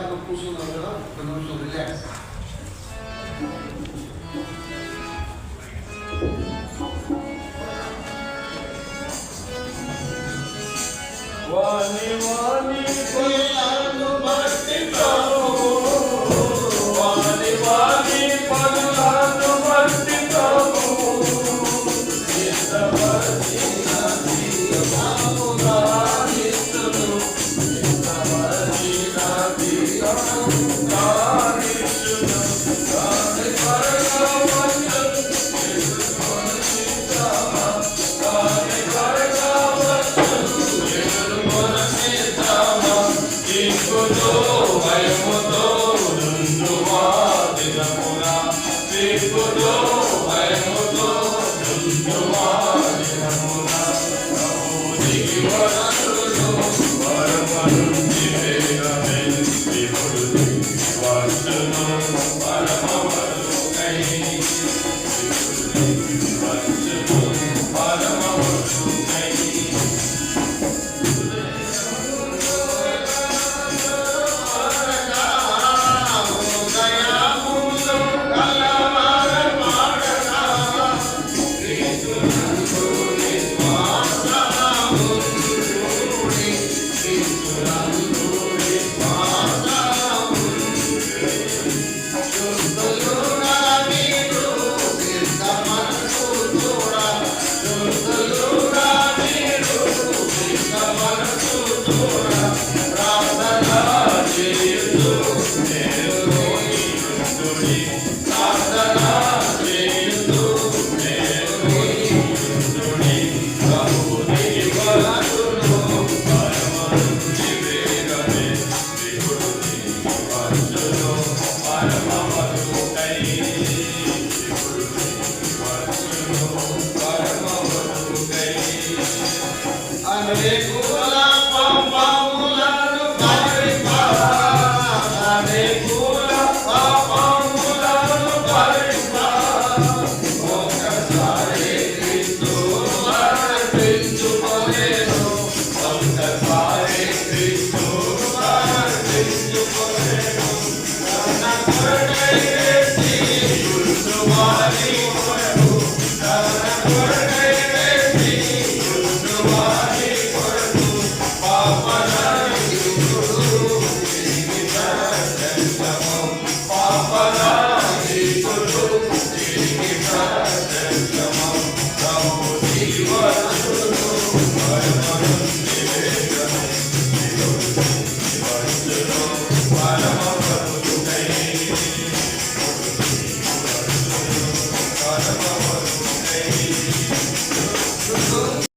నిదానంగా కూర్చున్నారు కదా, ఒక నిమిషం రిలాక్స్. వాణి వాణి పనులను బట్టి ప్రభువు, వాణి వాణి పనులను బట్టి ప్రభువు ఇష్టపరిచిన దీవము గానిస్తును, ఇష్టపరిచిన దీవము గానిస్తును. గాని త్వరగా వచ్చును, ఎదుర్కొని సిద్ధమా, గాని త్వరగా వచ్చును, ఎదుర్కొని సిద్ధమా. దిక్కుతో భయముతో నుండుమా దినమున, దిక్కుతో భయముతో నుండుమా దినమున. ప్రభువు దిగి వస్తును, పరమనుండి వేగమే దేవుడు దిగి వచ్చును, పరమవరుకై దేవుడు దిగి వచ్చును, పరమవరుకై. Para